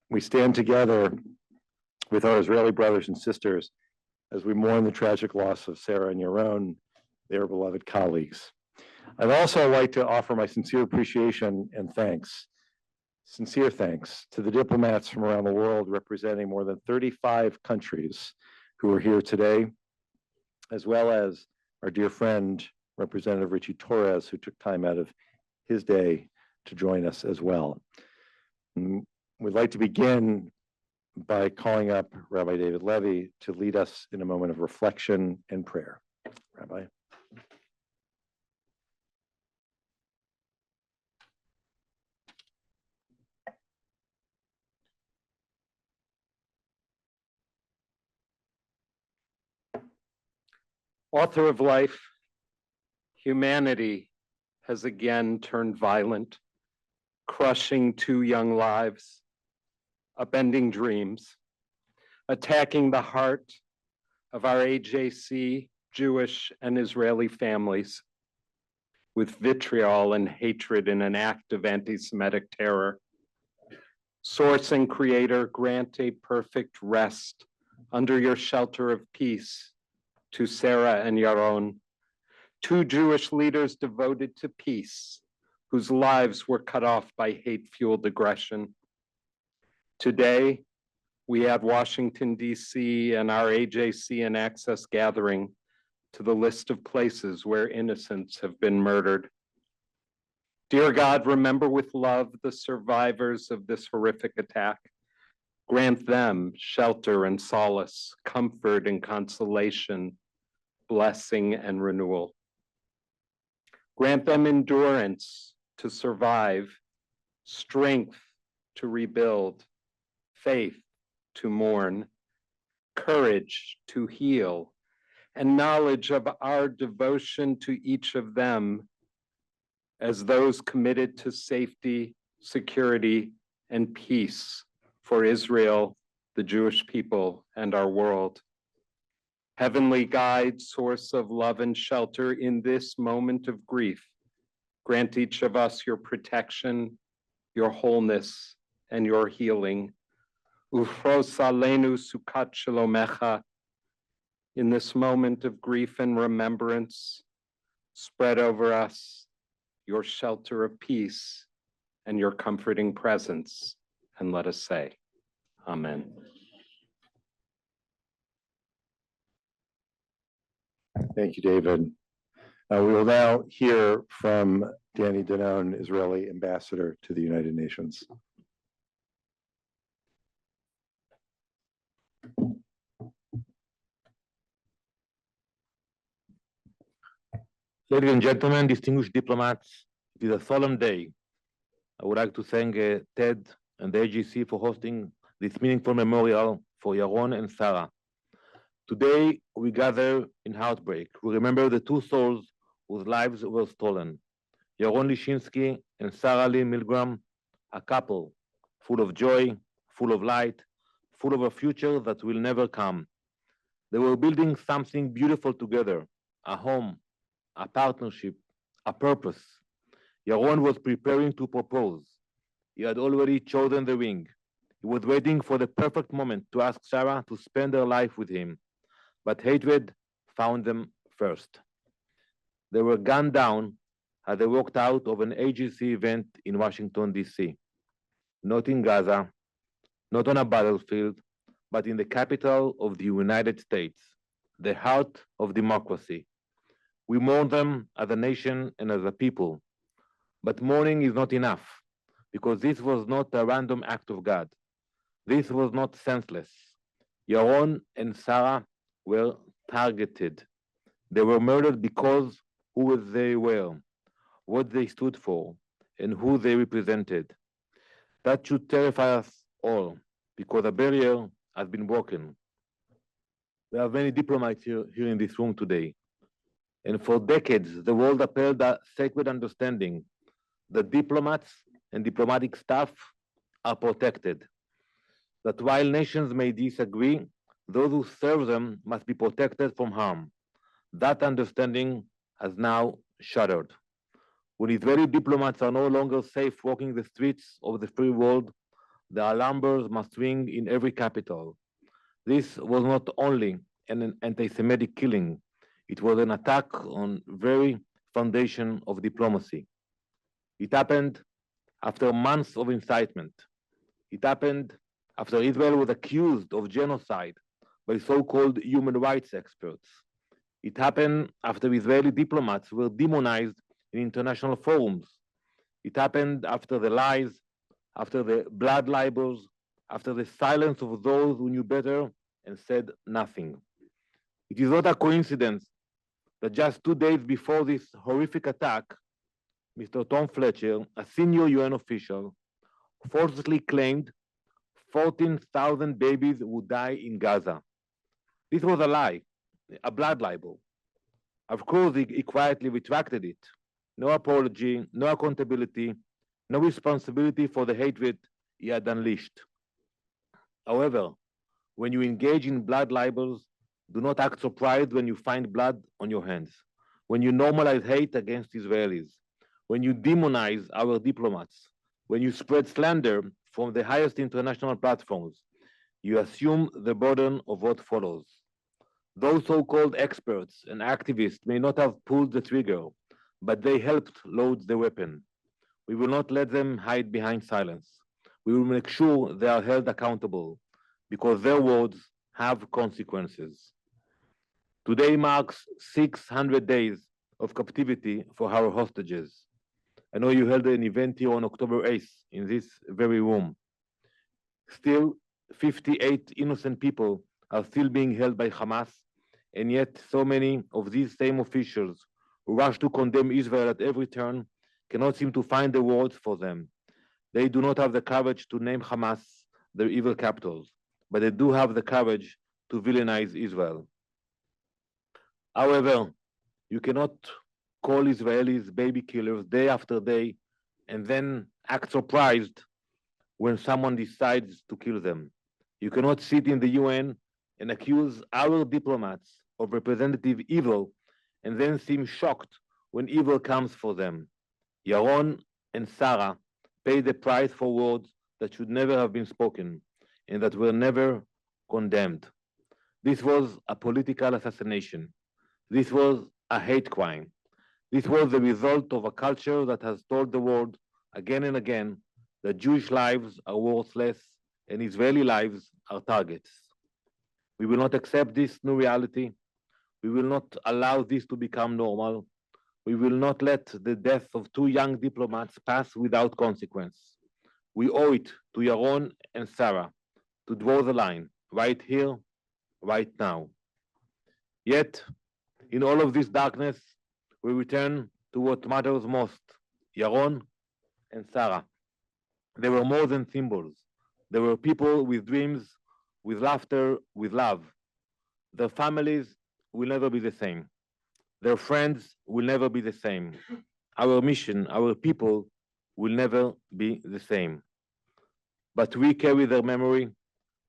We stand together with our Israeli brothers and sisters as we mourn the tragic loss of Sarah and Yaron, their beloved colleagues. I'd also like to offer my sincere appreciation and thanks, sincere thanks to the diplomats from around the world representing more than 35 countries who are here today, as well as our dear friend, Representative Ritchie Torres, who took time out of his day to join us as well. And we'd like to begin by calling up Rabbi David Levy to lead us in a moment of reflection and prayer. Rabbi. Author of life, humanity has again turned violent, crushing 2 young lives, upending dreams, attacking the heart of our AJC Jewish and Israeli families with vitriol and hatred in an act of anti-Semitic terror. Source and Creator, grant a perfect rest under your shelter of peace to Sarah and Yaron, 2 Jewish leaders devoted to peace, whose lives were cut off by hate-fueled aggression. Today, we add Washington, D.C. and our AJC and ACCESS gathering to the list of places where innocents have been murdered. Dear God, remember with love the survivors of this horrific attack. Grant them shelter and solace, comfort and consolation, blessing and renewal. Grant them endurance to survive, strength to rebuild, faith to mourn, courage to heal, and knowledge of our devotion to each of them as those committed to safety, security, and peace for Israel, the Jewish people, and our world. Heavenly guide, source of love and shelter in this moment of grief, grant each of us your protection, your wholeness, and your healing. Ufros alenu sukat shalomecha. In this moment of grief and remembrance, spread over us your shelter of peace and your comforting presence, and let us say, Amen. Thank you, David. We will now hear from Danny Danon, Israeli ambassador to the United Nations. Ladies and gentlemen, distinguished diplomats, it is a solemn day. I would like to thank Ted and the AJC for hosting this meaningful memorial for Yaron and Sarah. Today, we gather in heartbreak. We remember the 2 souls whose lives were stolen. Yaron Lischinsky and Sarah Milgrim, a couple full of joy, full of light, full of a future that will never come. They were building something beautiful together, a home, a partnership, a purpose. Yaron was preparing to propose. He had already chosen the ring. He was waiting for the perfect moment to ask Sarah to spend her life with him. But hatred found them first. They were gunned down as they walked out of an AJC event in Washington, D.C. Not in Gaza, not on a battlefield, but in the capital of the United States, the heart of democracy. We mourn them as a nation and as a people. But mourning is not enough, because this was not a random act of God. This was not senseless. Yaron and Sarah were targeted. They were murdered because who they were, what they stood for, and who they represented. That should terrify us all, because a barrier has been broken. We have many diplomats here in this room today. And for decades, the world upheld a sacred understanding that diplomats and diplomatic staff are protected. That while nations may disagree, those who serve them must be protected from harm. That understanding has now shattered. When Israeli diplomats are no longer safe walking the streets of the free world, the alarm bells must ring in every capital. This was not only an anti-Semitic killing, it was an attack on very foundation of diplomacy. It happened after months of incitement. It happened after Israel was accused of genocide by so-called human rights experts. It happened after Israeli diplomats were demonized in international forums. It happened after the lies, after the blood libels, after the silence of those who knew better and said nothing. It is not a coincidence that just 2 days before this horrific attack, Mr. Tom Fletcher, a senior UN official, falsely claimed 14,000 babies would die in Gaza. This was a lie, a blood libel. Of course, he quietly retracted it. No apology, no accountability, no responsibility for the hatred he had unleashed. However, when you engage in blood libels, do not act surprised when you find blood on your hands. When you normalize hate against Israelis, when you demonize our diplomats, when you spread slander from the highest international platforms, you assume the burden of what follows. Those so-called experts and activists may not have pulled the trigger, but they helped load the weapon. We will not let them hide behind silence. We will make sure they are held accountable because their words have consequences. Today marks 600 days of captivity for our hostages. I know you held an event here on October 8th in this very room. Still, 58 innocent people are still being held by Hamas, and yet so many of these same officials who rush to condemn Israel at every turn cannot seem to find the words for them. They do not have the courage to name Hamas their evil captors, but they do have the courage to villainize Israel. However, you cannot call Israelis baby killers day after day and then act surprised when someone decides to kill them. You cannot sit in the UN and accuse our diplomats of representative evil and then seem shocked when evil comes for them. Yaron and Sarah paid the price for words that should never have been spoken and that were never condemned. This was a political assassination. This was a hate crime. This was the result of a culture that has told the world again and again that Jewish lives are worthless and Israeli lives are targets. We will not accept this new reality. We will not allow this to become normal. We will not let the death of 2 young diplomats pass without consequence. We owe it to Yaron and Sarah to draw the line right here, right now. Yet, in all of this darkness, we return to what matters most, Yaron and Sarah. They were more than symbols. They were people with dreams, with laughter, with love. Their families will never be the same. Their friends will never be the same. Our mission, our people will never be the same. But we carry their memory,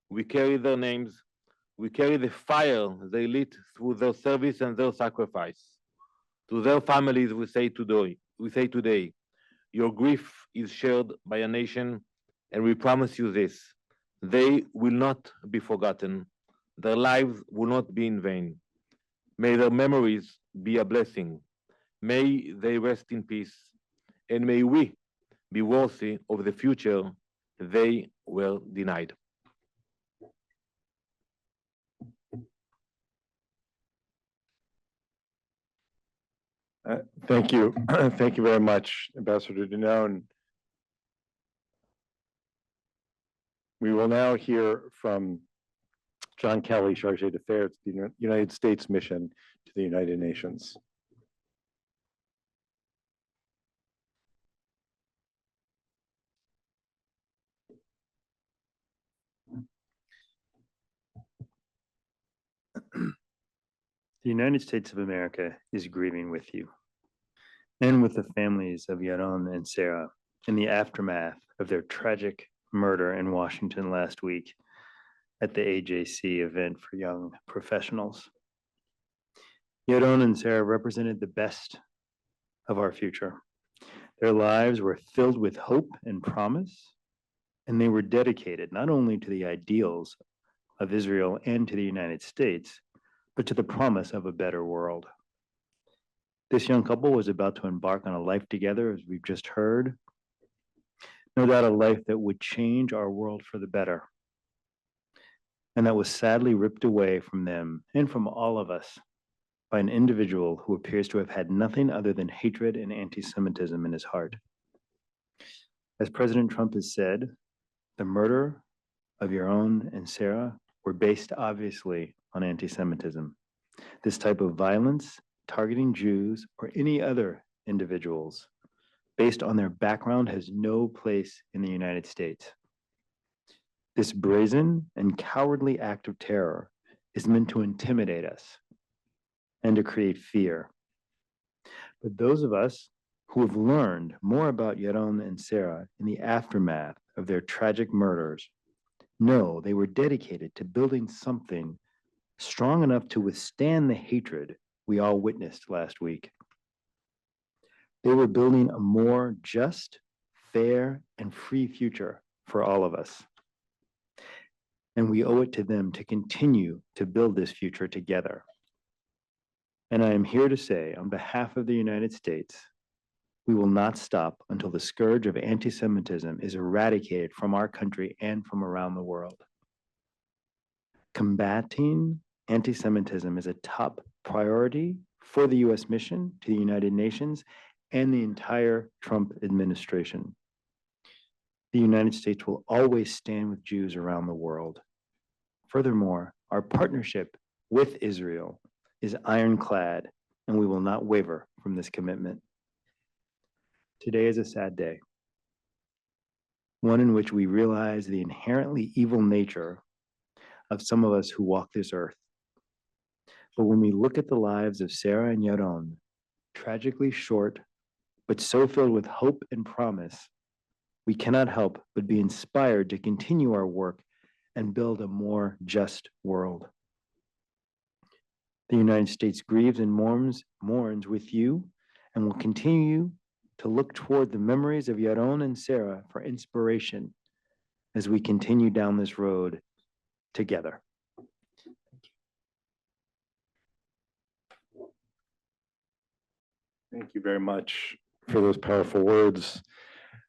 we carry their names, we carry the fire they lit through their service and their sacrifice. To their families, we say today, your grief is shared by a nation, and we promise you this: they will not be forgotten. Their lives will not be in vain. May their memories be a blessing. May they rest in peace, and may we be worthy of the future they were denied. Thank you. Thank you very much, Ambassador Denon. We will now hear from John Kelley, Chargé d'Affaires, the United States mission to the United Nations. The United States of America is grieving with you and with the families of Yaron and Sarah in the aftermath of their tragic murder in Washington last week at the AJC event for young professionals. Yaron and Sarah represented the best of our future. Their lives were filled with hope and promise. And they were dedicated not only to the ideals of Israel and to the United States, but to the promise of a better world. This young couple was about to embark on a life together, as we've just heard. No doubt a life that would change our world for the better. And that was sadly ripped away from them and from all of us by an individual who appears to have had nothing other than hatred and anti-Semitism in his heart. As President Trump has said, the murder of Yaron and Sarah were based obviously on anti-Semitism. This type of violence targeting Jews or any other individuals based on their background has no place in the United States. This brazen and cowardly act of terror is meant to intimidate us and to create fear. But those of us who have learned more about Yaron and Sarah in the aftermath of their tragic murders know they were dedicated to building something strong enough to withstand the hatred we all witnessed last week. They were building a more just, fair, and free future for all of us. And we owe it to them to continue to build this future together. And I am here to say, on behalf of the United States, we will not stop until the scourge of anti-Semitism is eradicated from our country and from around the world. Combating anti-Semitism is a top priority for the US mission to the United Nations and the entire Trump administration. The United States will always stand with Jews around the world. Furthermore, our partnership with Israel is ironclad, and we will not waver from this commitment. Today is a sad day, one in which we realize the inherently evil nature of some of us who walk this earth. But when we look at the lives of Sarah and Yaron, tragically short, but so filled with hope and promise, we cannot help but be inspired to continue our work and build a more just world. The United States grieves and mourns with you and will continue to look toward the memories of Yaron and Sarah for inspiration as we continue down this road together. Thank you very much for those powerful words.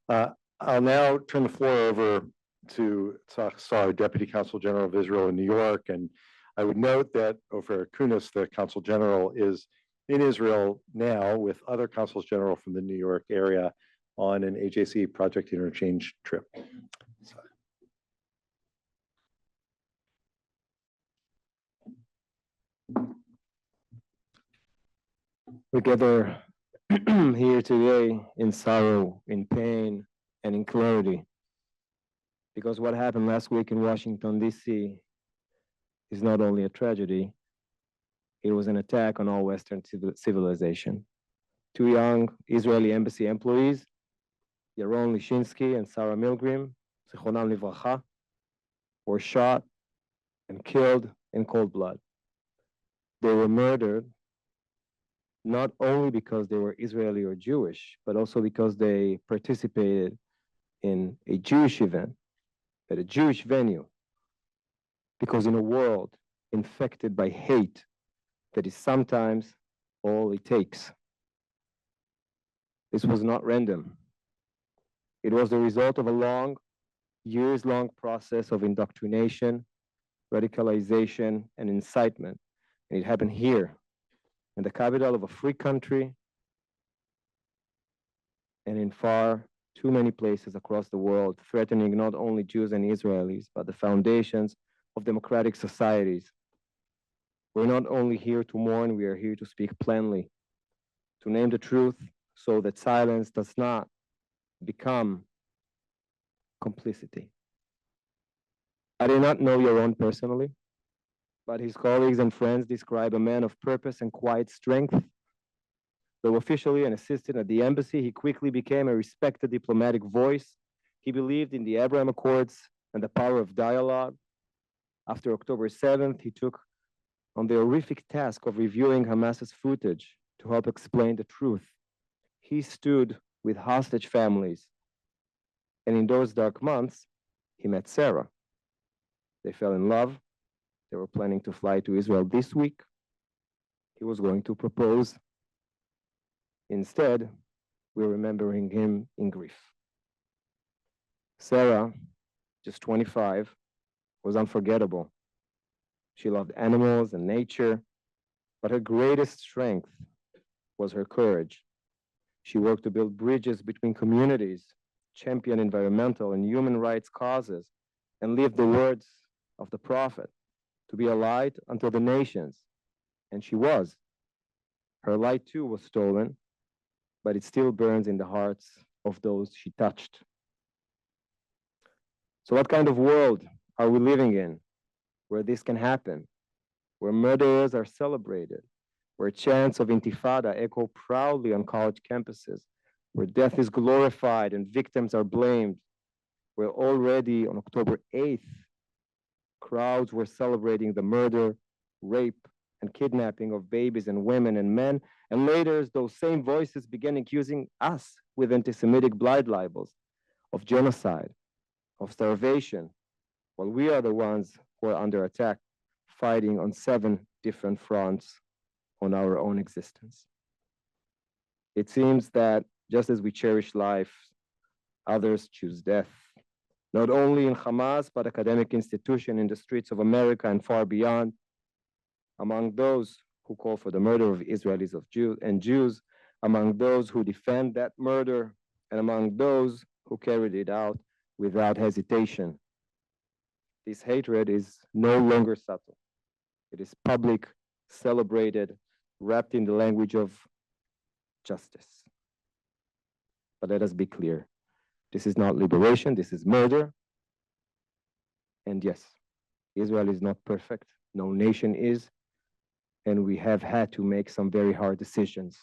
I'll now turn the floor over to Tzach, Deputy Consul General of Israel in New York. And I would note that Ofer Kunis, the Consul General, is in Israel now with other Consuls General from the New York area on an AJC project interchange trip. We gather here today in sorrow, in pain, and in clarity, because what happened last week in Washington, D.C. is not only a tragedy, it was an attack on all Western civilization. Two young Israeli embassy employees, Yaron Lischinsky and Sarah Milgrim, Zichronam Livracha, were shot and killed in cold blood. They were murdered not only because they were Israeli or Jewish, but also because they participated in a Jewish event at a Jewish venue. Because in a world infected by hate, that is sometimes all it takes. This was not random. It was the result of a years-long process of indoctrination, radicalization, and incitement. And it happened here, in the capital of a free country, and in far too many places across the world, threatening not only Jews and Israelis, but the foundations of democratic societies. We're not only here to mourn, we are here to speak plainly, to name the truth so that silence does not become complicity. I did not know Yaron personally, but his colleagues and friends describe a man of purpose and quiet strength. Though officially an assistant at the embassy, he quickly became a respected diplomatic voice. He believed in the Abraham Accords and the power of dialogue. After October 7th, he took on the horrific task of reviewing Hamas's footage to help explain the truth. He stood with hostage families. And in those dark months, he met Sarah. They fell in love. They were planning to fly to Israel this week. He was going to propose. Instead, we're remembering him in grief. Sarah, just 25, was unforgettable. She loved animals and nature, but her greatest strength was her courage. She worked to build bridges between communities, champion environmental and human rights causes, and lived the words of the prophet, to be a light unto the nations. And she was. Her light too was stolen, but it still burns in the hearts of those she touched. So what kind of world are we living in where this can happen, where murderers are celebrated, where chants of intifada echo proudly on college campuses, where death is glorified and victims are blamed, where already on October 8th, crowds were celebrating the murder, rape, and kidnapping of babies and women and men, and later those same voices began accusing us with anti-Semitic blind libels of genocide, of starvation, while we are the ones who are under attack, fighting on 7 different fronts on our own existence. It seems that just as we cherish life, others choose death, not only in Hamas, but academic institutions in the streets of America and far beyond. Among those who call for the murder of Israelis and Jews, among those who defend that murder, and among those who carried it out without hesitation. This hatred is no longer subtle. It is public, celebrated, wrapped in the language of justice. But let us be clear. This is not liberation, this is murder. And yes, Israel is not perfect. No nation is. And we have had to make some very hard decisions.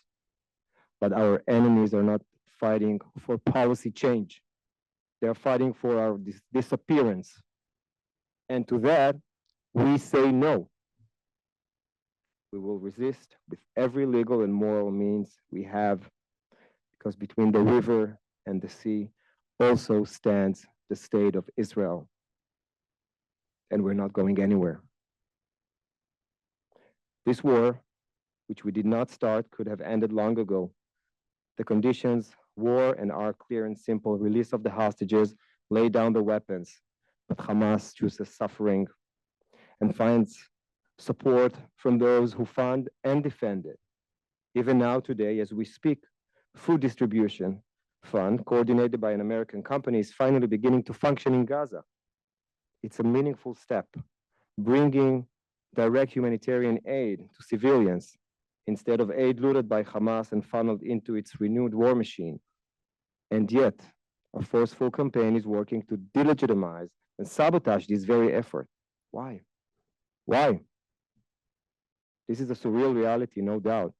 But our enemies are not fighting for policy change. They're fighting for our disappearance. And to that, we say no. We will resist with every legal and moral means we have, because between the river and the sea also stands the state of Israel. And we're not going anywhere. This war, which we did not start, could have ended long ago. The conditions, war and are clear and simple: release of the hostages, lay down the weapons. But Hamas chooses suffering and finds support from those who fund and defend it. Even now, today, as we speak, food distribution fund, coordinated by an American company, is finally beginning to function in Gaza. It's a meaningful step, bringing direct humanitarian aid to civilians instead of aid looted by Hamas and funneled into its renewed war machine. And yet, a forceful campaign is working to delegitimize and sabotage this very effort. Why? Why? This is a surreal reality, no doubt.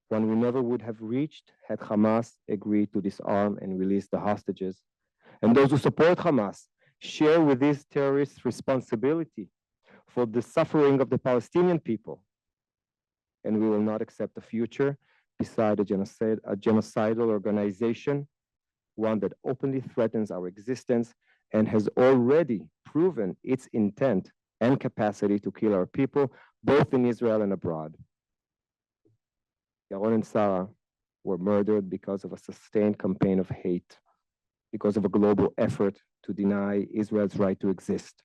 One we never would have reached had Hamas agreed to disarm and release the hostages. And those who support Hamas share with these terrorists responsibility for the suffering of the Palestinian people. And we will not accept a future beside a genocidal organization, one that openly threatens our existence and has already proven its intent and capacity to kill our people, both in Israel and abroad. Yaron and Sarah were murdered because of a sustained campaign of hate, because of a global effort to deny Israel's right to exist,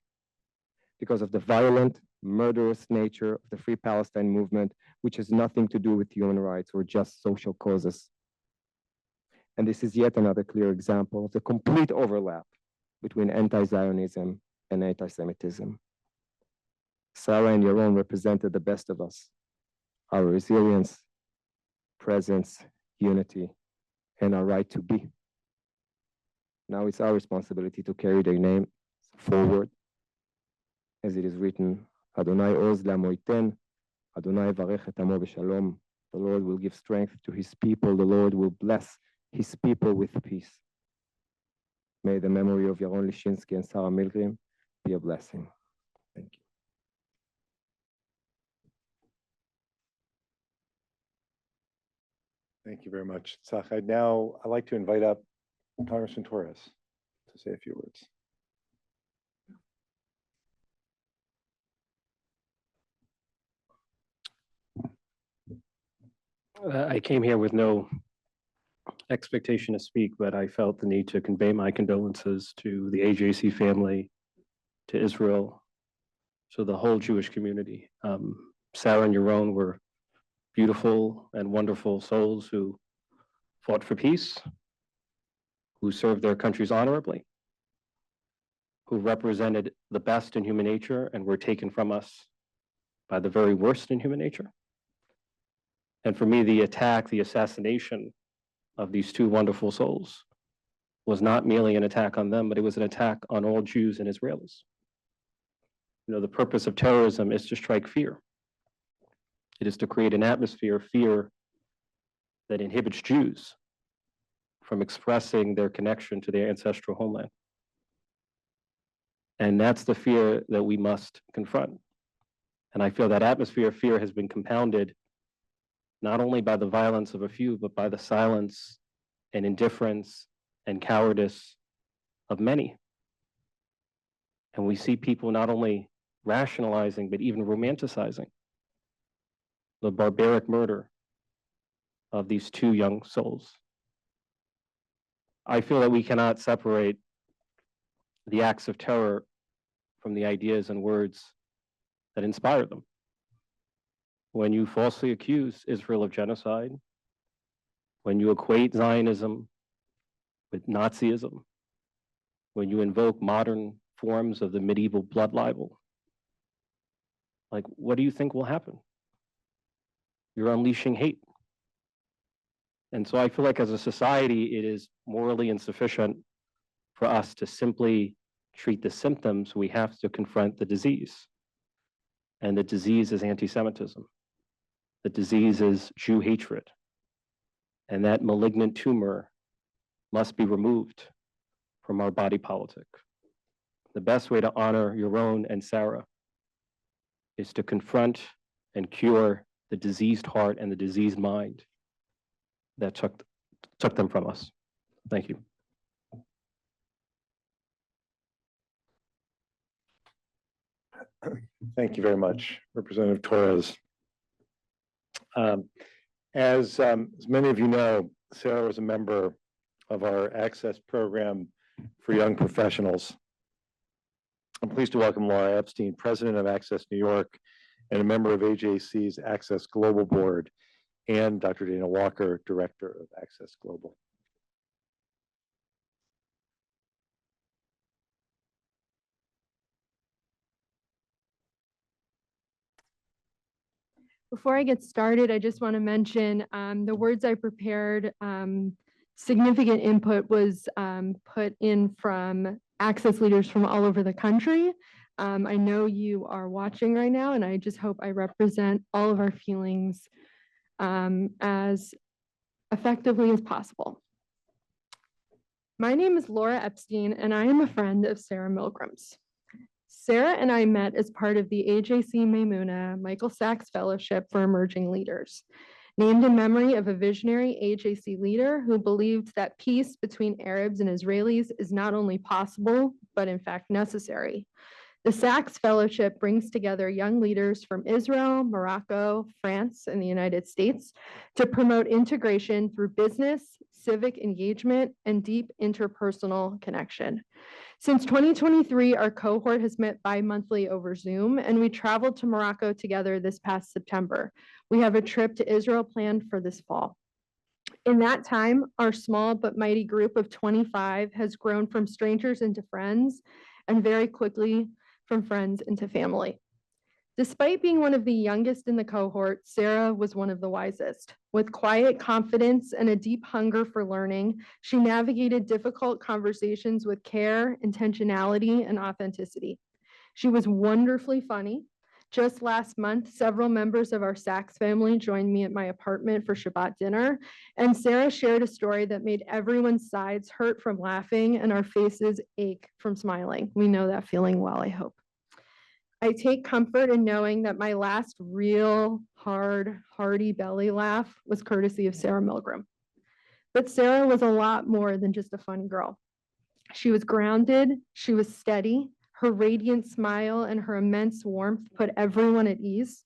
because of the violent, murderous nature of the Free Palestine movement, which has nothing to do with human rights or just social causes. And this is yet another clear example of the complete overlap between anti-Zionism and anti-Semitism. Sarah and Yaron represented the best of us, our resilience, presence, unity, and our right to be. Now it's our responsibility to carry their name forward, as it is written, Adonai oz la'amo yiten, Adonai varech et amo b'shalom. The Lord will give strength to his people. The Lord will bless his people with peace. May the memory of Yaron Lischinsky and Sarah Milgrim be a blessing. Thank you. Thank you very much, Tzach. I'd like to invite up Congressman Torres to say a few words. I came here with no expectation to speak, but I felt the need to convey my condolences to the AJC family, to Israel, to the whole Jewish community. Sarah and Yaron were beautiful and wonderful souls who fought for peace, who served their countries honorably, who represented the best in human nature and were taken from us by the very worst in human nature. And for me, the attack, the assassination of these two wonderful souls was not merely an attack on them, but it was an attack on all Jews and Israelis. You know, the purpose of terrorism is to strike fear. It is to create an atmosphere of fear that inhibits Jews from expressing their connection to their ancestral homeland. And that's the fear that we must confront. And I feel that atmosphere of fear has been compounded not only by the violence of a few, but by the silence and indifference and cowardice of many. And we see people not only rationalizing, but even romanticizing the barbaric murder of these two young souls. I feel that we cannot separate the acts of terror from the ideas and words that inspire them. When you falsely accuse Israel of genocide, when you equate Zionism with Nazism, when you invoke modern forms of the medieval blood libel, like, what do you think will happen? You're unleashing hate. And so I feel like as a society, it is morally insufficient for us to simply treat the symptoms. We have to confront the disease. And the disease is anti-Semitism. The disease is Jew hatred. And that malignant tumor must be removed from our body politic. The best way to honor Yaron and Sarah is to confront and cure the diseased heart and the diseased mind that took them from us. Thank you. Thank you very much, Representative Torres. As many of you know, Sarah was a member of our Access program for young professionals. I'm pleased to welcome Laura Epstein, President of Access New York, and a member of AJC's Access Global Board, and Dr. Dana Walker, Director of Access Global. Before I get started, I just want to mention the words I prepared. Significant input was put in from Access leaders from all over the country. I know you are watching right now, and I just hope I represent all of our feelings as effectively as possible. My name is Laura Epstein, and I am a friend of Sarah Milgrim's. Sarah and I met as part of the AJC Maimuna Michael Sachs Fellowship for Emerging Leaders, named in memory of a visionary AJC leader who believed that peace between Arabs and Israelis is not only possible, but in fact necessary. The Sachs Fellowship brings together young leaders from Israel, Morocco, France, and the United States to promote integration through business, civic engagement, and deep interpersonal connection. Since 2023, our cohort has met bi-monthly over Zoom, and we traveled to Morocco together this past September. We have a trip to Israel planned for this fall. In that time, our small but mighty group of 25 has grown from strangers into friends, and very quickly from friends into family. Despite being one of the youngest in the cohort, Sarah was one of the wisest. With quiet confidence and a deep hunger for learning, she navigated difficult conversations with care, intentionality, and authenticity. She was wonderfully funny. Just last month, several members of our Sachs family joined me at my apartment for Shabbat dinner, and Sarah shared a story that made everyone's sides hurt from laughing and our faces ache from smiling. We know that feeling well, I hope. I take comfort in knowing that my last real, hard, hearty belly laugh was courtesy of Sarah Milgrim. But Sarah was a lot more than just a funny girl. She was grounded, she was steady, her radiant smile and her immense warmth put everyone at ease.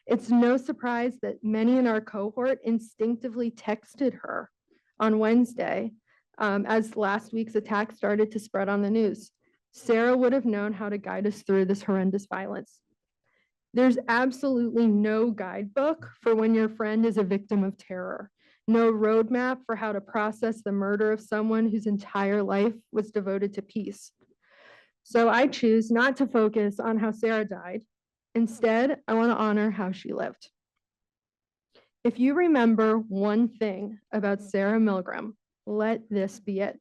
It's no surprise that many in our cohort instinctively texted her on Wednesday as last week's attack started to spread on the news. Sarah would have known how to guide us through this horrendous violence. There's absolutely no guidebook for when your friend is a victim of terror, no roadmap for how to process the murder of someone whose entire life was devoted to peace. So I choose not to focus on how Sarah died. Instead, I want to honor how she lived. If you remember one thing about Sarah Milgrim, let this be it.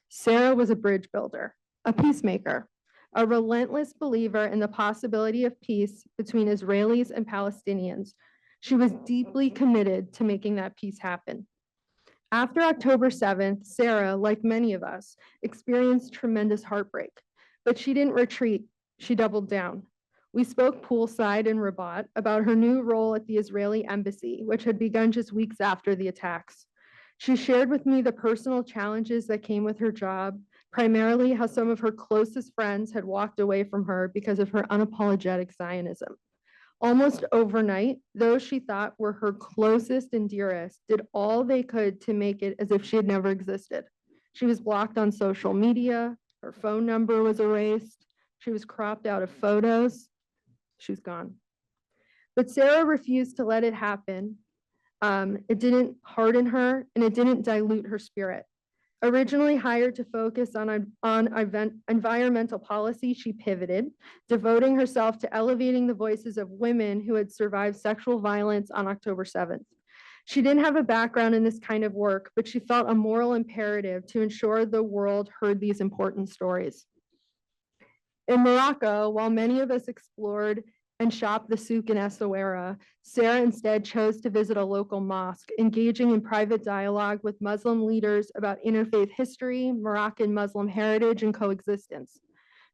Sarah was a bridge builder, a peacemaker, a relentless believer in the possibility of peace between Israelis and Palestinians. She was deeply committed to making that peace happen. After October 7th, Sarah, like many of us, experienced tremendous heartbreak, but she didn't retreat, she doubled down. We spoke poolside in Rabat about her new role at the Israeli embassy, which had begun just weeks after the attacks. She shared with me the personal challenges that came with her job, primarily how some of her closest friends had walked away from her because of her unapologetic Zionism. Almost overnight, those she thought were her closest and dearest did all they could to make it as if she had never existed. She was blocked on social media, her phone number was erased, she was cropped out of photos. She was gone. But Sarah refused to let it happen. It didn't harden her and it didn't dilute her spirit. Originally hired to focus on environmental policy, she pivoted, devoting herself to elevating the voices of women who had survived sexual violence on October 7th. She didn't have a background in this kind of work, but she felt a moral imperative to ensure the world heard these important stories. In Morocco, while many of us explored and shopped the souk in Essaouira, Sarah instead chose to visit a local mosque, engaging in private dialogue with Muslim leaders about interfaith history, Moroccan Muslim heritage, and coexistence.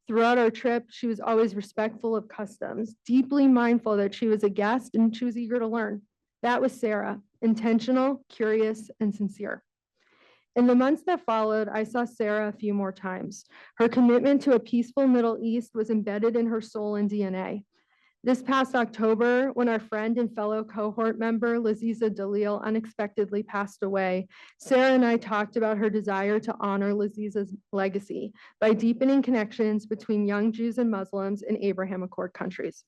Throughout our trip, she was always respectful of customs, deeply mindful that she was a guest and she was eager to learn. That was Sarah, intentional, curious, and sincere. In the months that followed, I saw Sarah a few more times. Her commitment to a peaceful Middle East was embedded in her soul and DNA. This past October, when our friend and fellow cohort member, Laziza Dalil, unexpectedly passed away, Sarah and I talked about her desire to honor Laziza's legacy by deepening connections between young Jews and Muslims in Abraham Accord countries.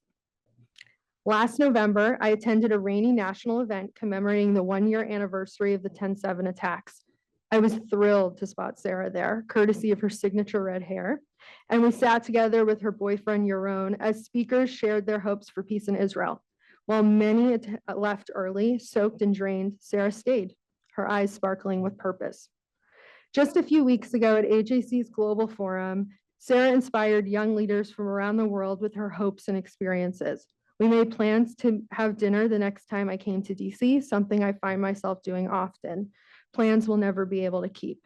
Last November, I attended a rainy national event commemorating the one-year anniversary of the 10/7 attacks. I was thrilled to spot Sarah there, courtesy of her signature red hair. And we sat together with her boyfriend, Yaron, as speakers shared their hopes for peace in Israel. While many left early, soaked and drained, Sarah stayed, her eyes sparkling with purpose. Just a few weeks ago at AJC's Global Forum, Sarah inspired young leaders from around the world with her hopes and experiences. We made plans to have dinner the next time I came to DC, something I find myself doing often. Plans we'll never be able to keep.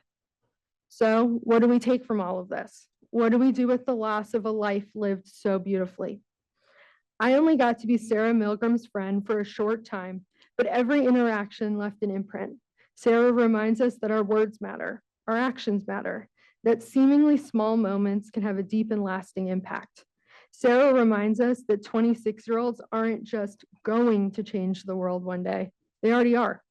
So what do we take from all of this? What do we do with the loss of a life lived so beautifully? I only got to be Sarah Milgrim's friend for a short time, but every interaction left an imprint. Sarah reminds us that our words matter, our actions matter, that seemingly small moments can have a deep and lasting impact. Sarah reminds us that 26-year-olds aren't just going to change the world one day, they already are.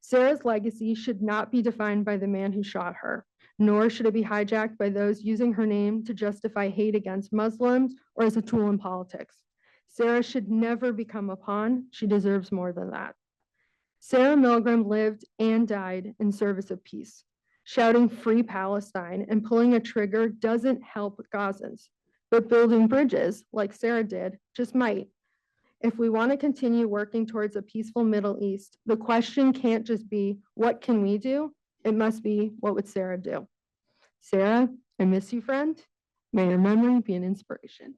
Sarah's legacy should not be defined by the man who shot her, nor should it be hijacked by those using her name to justify hate against Muslims or as a tool in politics. Sarah should never become a pawn. She deserves more than that. Sarah Milgrim lived and died in service of peace. Shouting "Free Palestine" and pulling a trigger doesn't help Gazans, but building bridges, like Sarah did, just might. If we want to continue working towards a peaceful Middle East, the question can't just be, what can we do? It must be, what would Sarah do? Sarah, I miss you, friend. May your memory be an inspiration.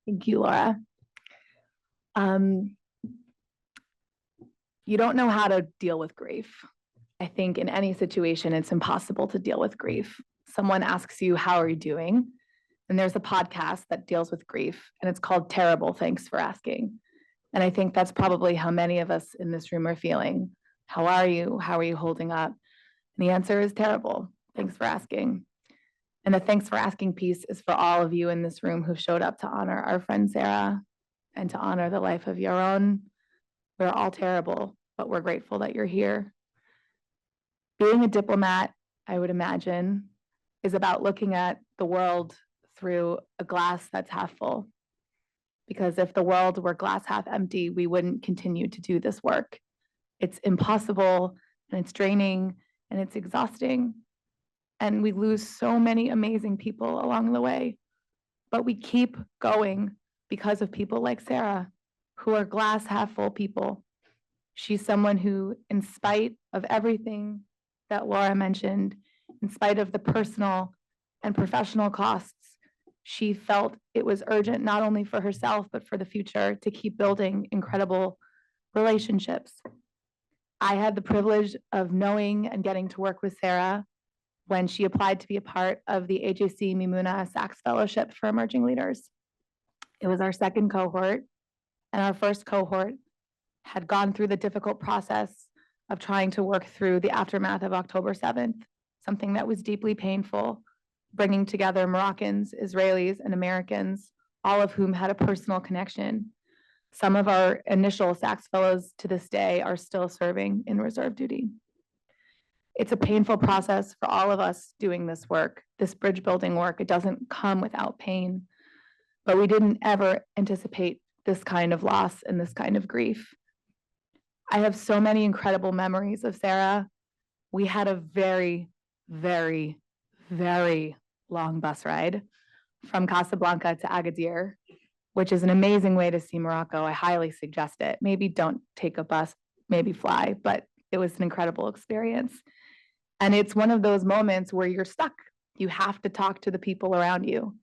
Thank you, Laura. You don't know how to deal with grief. I think in any situation, it's impossible to deal with grief. Someone asks you, how are you doing? And there's a podcast that deals with grief, and it's called Terrible, Thanks for Asking. And I think that's probably how many of us in this room are feeling. How are you? How are you holding up? And the answer is terrible. Thanks for asking. And the thanks for asking piece is for all of you in this room who showed up to honor our friend Sarah and to honor the life of Yaron. We're all terrible, but we're grateful that you're here. Being a diplomat, I would imagine, is about looking at the world through a glass that's half full. Because if the world were glass half empty, we wouldn't continue to do this work. It's impossible, and it's draining, and it's exhausting. And we lose so many amazing people along the way. But we keep going because of people like Sarah, who are glass half full people. She's someone who, in spite of everything that Laura mentioned, in spite of the personal and professional costs, she felt it was urgent not only for herself, but for the future to keep building incredible relationships. I had the privilege of knowing and getting to work with Sarah when she applied to be a part of the AJC Mimuna Sachs Fellowship for Emerging Leaders. It was our second cohort, and our first cohort had gone through the difficult process of trying to work through the aftermath of October 7th, something that was deeply painful, bringing together Moroccans, Israelis, and Americans, all of whom had a personal connection. Some of our initial Sachs Fellows to this day are still serving in reserve duty. It's a painful process for all of us doing this work, this bridge building work. It doesn't come without pain, but we didn't ever anticipate this kind of loss and this kind of grief. I have so many incredible memories of Sarah. We had a very, very, very long bus ride from Casablanca to Agadir, which is an amazing way to see Morocco. I highly suggest it. Maybe don't take a bus, maybe fly, but it was an incredible experience. And it's one of those moments where you're stuck. You have to talk to the people around you.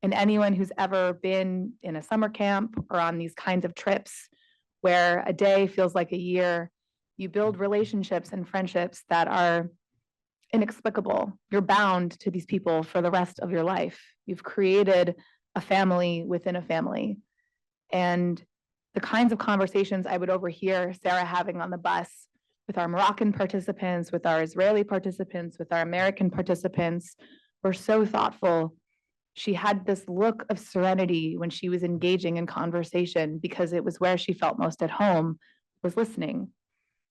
And anyone who's ever been in a summer camp or on these kinds of trips where a day feels like a year, you build relationships and friendships that are inexplicable. You're bound to these people for the rest of your life. You've created a family within a family. And the kinds of conversations I would overhear Sarah having on the bus with our Moroccan participants, with our Israeli participants, with our American participants were so thoughtful. She had this look of serenity when she was engaging in conversation because it was where she felt most at home, was listening,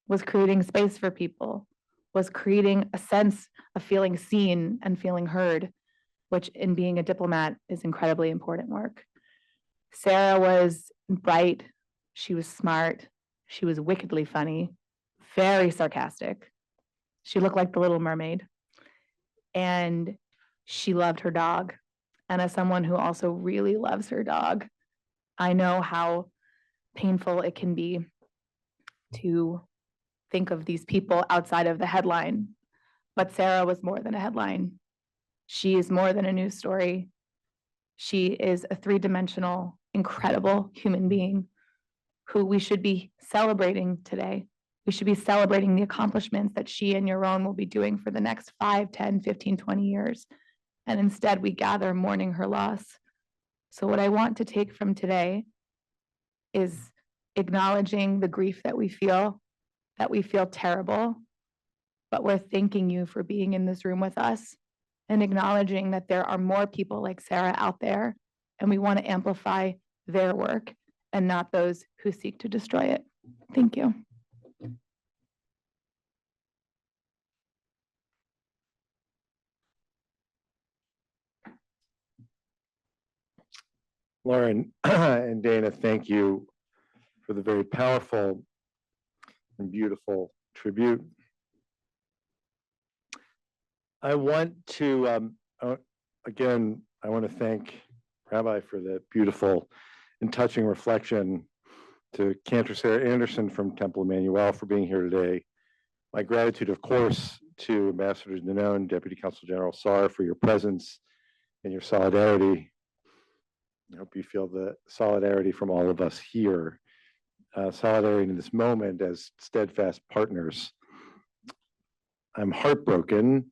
was creating space for people, was creating a sense of feeling seen and feeling heard, which in being a diplomat is incredibly important work. Sarah was bright, she was smart, she was wickedly funny, very sarcastic. She looked like the Little Mermaid. And she loved her dog. And as someone who also really loves her dog, I know how painful it can be to think of these people outside of the headline. But Sarah was more than a headline. She is more than a news story. She is a three-dimensional, incredible human being who we should be celebrating today. We should be celebrating the accomplishments that she and Yaron will be doing for the next 5, 10, 15, 20 years. And instead we gather mourning her loss. So what I want to take from today is acknowledging the grief that we feel terrible, but we're thanking you for being in this room with us and acknowledging that there are more people like Sarah out there, and we want to amplify their work and not those who seek to destroy it. Thank you. Lauren and Dana, thank you for the very powerful and beautiful tribute. I want to, again, I want to thank Rabbi for the beautiful and touching reflection, to Cantor Sarah Anderson from Temple Emmanuel for being here today. My gratitude, of course, to Ambassadors Denon, Deputy Consul General Sarah for your presence and your solidarity. I hope you feel the solidarity from all of us here, solidarity in this moment as steadfast partners. I'm heartbroken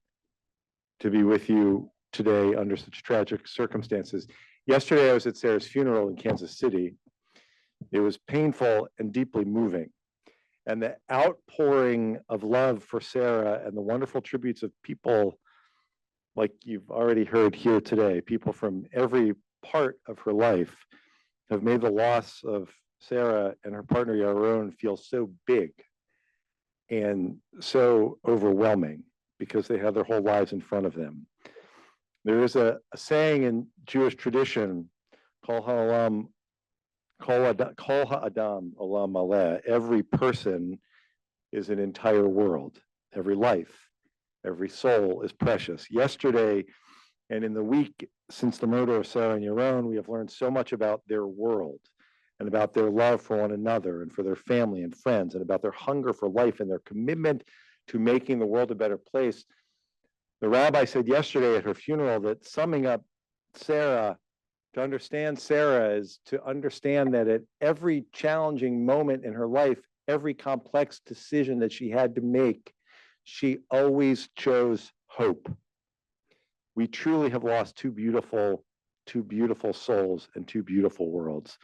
to be with you today under such tragic circumstances. Yesterday, I was at Sarah's funeral in Kansas City. It was painful and deeply moving. and the outpouring of love for Sarah and the wonderful tributes of people like you've already heard here today, people from every part of her life have made the loss of Sarah and her partner Yaron feel so big and so overwhelming because they have their whole lives in front of them. There is a saying in Jewish tradition, Kol ha'adam olam maleh. Every person is an entire world. Every life, every soul is precious. Yesterday and in the week since the murder of Sarah and Yaron, we have learned so much about their world and about their love for one another and for their family and friends and about their hunger for life and their commitment to making the world a better place. The rabbi said yesterday at her funeral that summing up Sarah, to understand Sarah is to understand that at every challenging moment in her life, every complex decision that she had to make, she always chose hope. We truly have lost two beautiful souls and two beautiful worlds.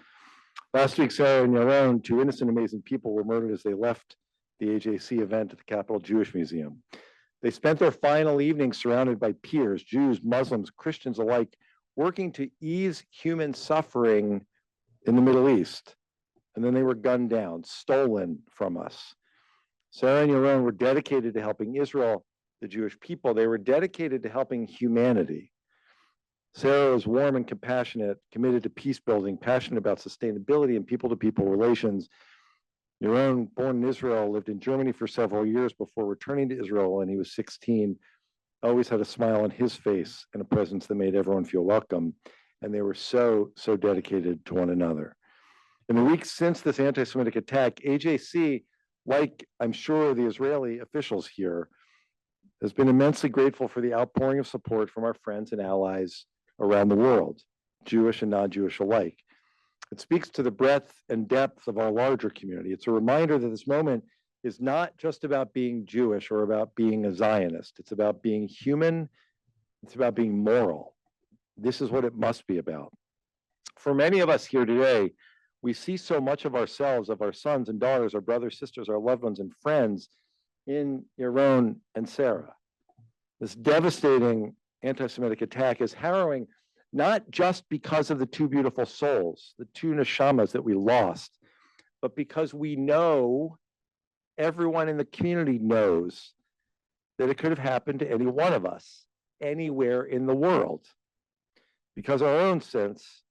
Last week, Sarah and Yaron, two innocent, amazing people, were murdered as they left the AJC event at the Capitol Jewish Museum. They spent their final evening surrounded by peers, Jews, Muslims, Christians alike, working to ease human suffering in the Middle East. And then they were gunned down, stolen from us. Sarah and Yaron were dedicated to helping Israel, the Jewish people. They were dedicated to helping humanity. Sarah was warm and compassionate, committed to peace building, passionate about sustainability and people-to-people relations. Yaron, born in Israel, lived in Germany for several years before returning to Israel when he was 16, always had a smile on his face and a presence that made everyone feel welcome. And they were so dedicated to one another. In the weeks since this anti-Semitic attack, AJC, like I'm sure the Israeli officials here, has been immensely grateful for the outpouring of support from our friends and allies around the world, Jewish and non-Jewish alike. It speaks to the breadth and depth of our larger community. It's a reminder that this moment is not just about being Jewish or about being a Zionist. It's about being human. It's about being moral. This is what it must be about. For many of us here today, we see so much of ourselves, of our sons and daughters, our brothers, sisters, our loved ones, and friends in Yaron and Sarah. This devastating anti-Semitic attack is harrowing, not just because of the two beautiful souls, the two neshamas that we lost, but because we know, everyone in the community knows, that it could have happened to any one of us, anywhere in the world. Because our own sense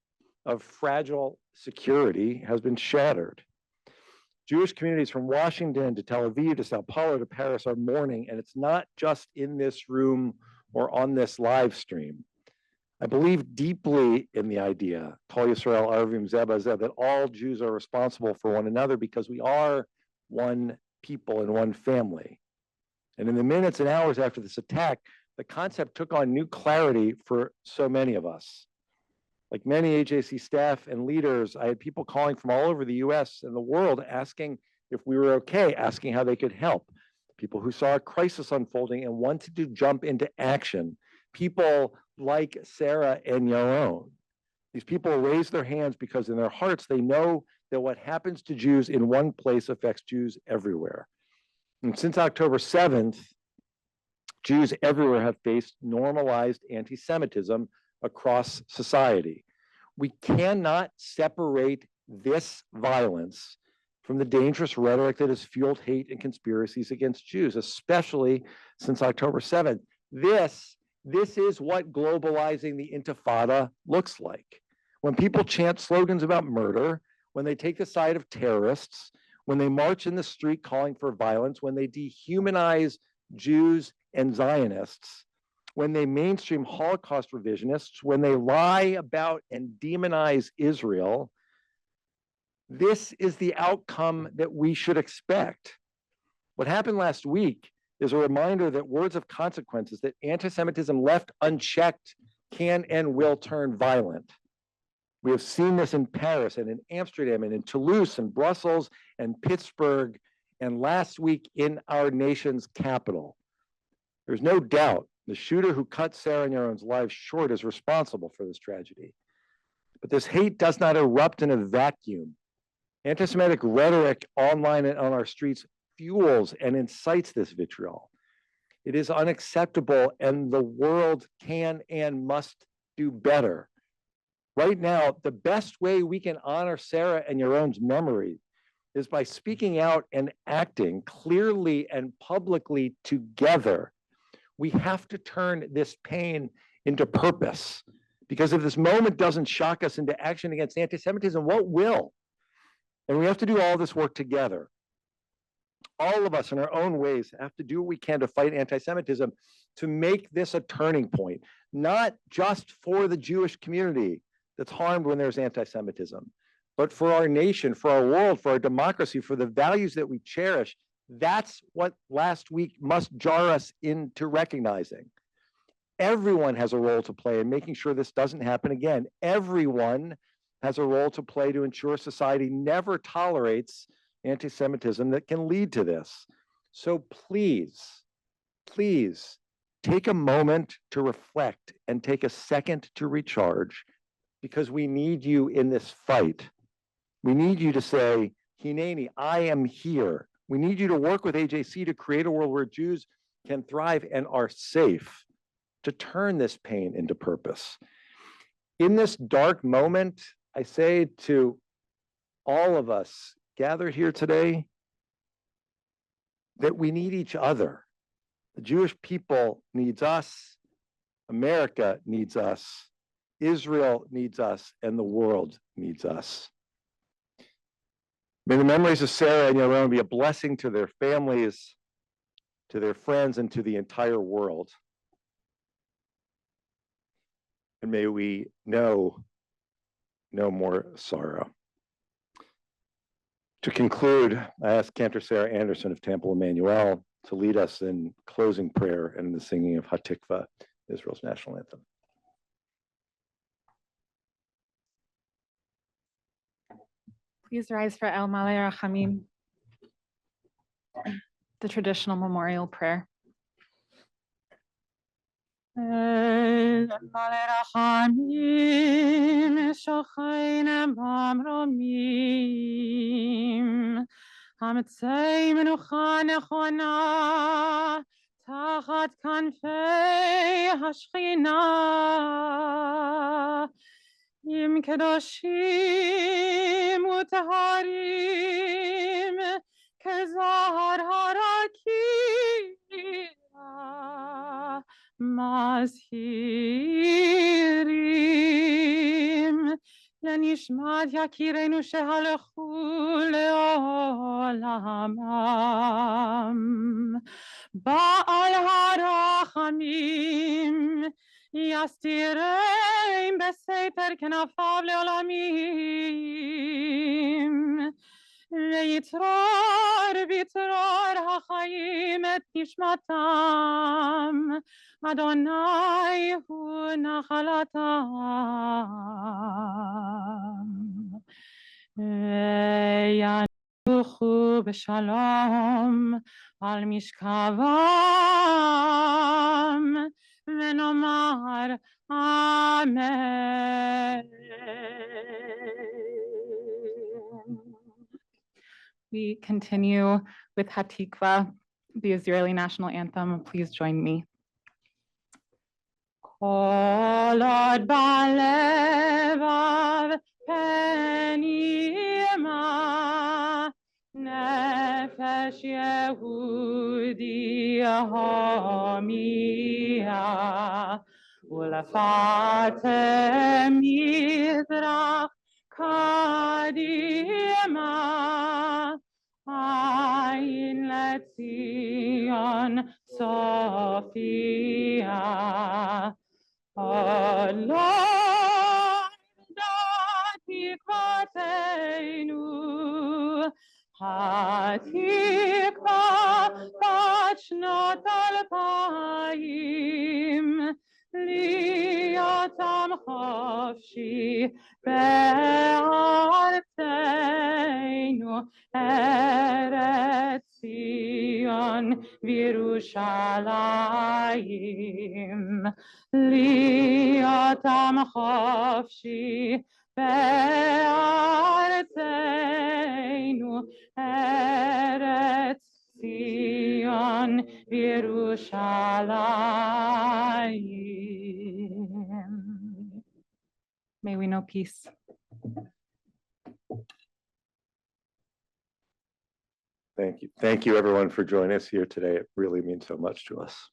of fragile security has been shattered. Jewish communities from Washington to Tel Aviv to Sao Paulo to Paris are mourning, and it's not just in this room or on this live stream. I believe deeply in the idea, Kol Yisrael Arvim Zeh B'Zeh, that all Jews are responsible for one another because we are one people and one family. And in the minutes and hours after this attack, the concept took on new clarity for so many of us. Like many AJC staff and leaders, I had people calling from all over the US and the world asking if we were okay, asking how they could help. People who saw a crisis unfolding and wanted to jump into action. People like Sarah and Yaron. These people raised their hands because in their hearts, they know that what happens to Jews in one place affects Jews everywhere. And since October 7th, Jews everywhere have faced normalized anti-Semitism across society. We cannot separate this violence from the dangerous rhetoric that has fueled hate and conspiracies against Jews, especially since October 7th. This is what globalizing the Intifada looks like. When people chant slogans about murder, when they take the side of terrorists, when they march in the street calling for violence, when they dehumanize Jews and Zionists, when they mainstream Holocaust revisionists, when they lie about and demonize Israel, this is the outcome that we should expect. What happened last week is a reminder that words of consequences, that anti-Semitism left unchecked can and will turn violent. We have seen this in Paris and in Amsterdam and in Toulouse and Brussels and Pittsburgh and last week in our nation's capital. There's no doubt the shooter who cut Sarah and Yaron's lives short is responsible for this tragedy. But this hate does not erupt in a vacuum. Anti-Semitic rhetoric online and on our streets fuels and incites this vitriol. It is unacceptable, and the world can and must do better. Right now, the best way we can honor Sarah and Yaron's memory is by speaking out and acting clearly and publicly together. We have to turn this pain into purpose, because if this moment doesn't shock us into action against anti-Semitism, what will? And we have to do all this work together. All of us in our own ways have to do what we can to fight anti-Semitism, to make this a turning point, not just for the Jewish community that's harmed when there's anti-Semitism, but for our nation, for our world, for our democracy, for the values that we cherish. That's what last week must jar us into recognizing. Everyone has a role to play in making sure this doesn't happen again. Everyone has a role to play to ensure society never tolerates anti-Semitism that can lead to this. So please, please take a moment to reflect and take a second to recharge, because we need you in this fight. We need you to say, Hineni, I am here. We need you to work with AJC to create a world where Jews can thrive and are safe, to turn this pain into purpose. In this dark moment, I say to all of us gathered here today that we need each other. The Jewish people needs us, America needs us, Israel needs us, and the world needs us. May the memories of Sarah and Yaron be a blessing to their families, to their friends, and to the entire world. And may we know no more sorrow. To conclude, I ask Cantor Sarah Anderson of Temple Emmanuel to lead us in closing prayer and in the singing of Hatikva, Israel's national anthem. Please rise for El Malei Rachamim, the traditional memorial prayer. El Malei Rachamim, Shochein Bamromim, Hametzei Menucha Nechona, Tachat Kanfei Hashchina, Im Kedoshim Utaharim, Kezahar Harakira, Mazhirim, Lenishmat Yakirenu Shehalchu Leolamam, Ba'al Harachamim, Yastireim Beseper Kenafav Leolamim, Leitror Bitror HaChaim Et Nishmatam, Adonai Hu Nachalatam, Ve'yanuchu B'Shalom Al Mishkavam, Ve'nomar Amen. We continue with Hatikva, the Israeli national anthem. Please join me. Kol od balevav penima, nefesh Yehudi homia, ulafate mizrach kadima, ayin letzion Sophia. Allah tikvateinu, hatikva bat shnot alpayim, liatam chofshi be'arteinu, Eretz Zion v'Yerushalayim, liatam chofshi בארצנו ארץ ציון וירושלים. May we know peace. Thank you. Thank you, everyone, for joining us here today. It really means so much to us.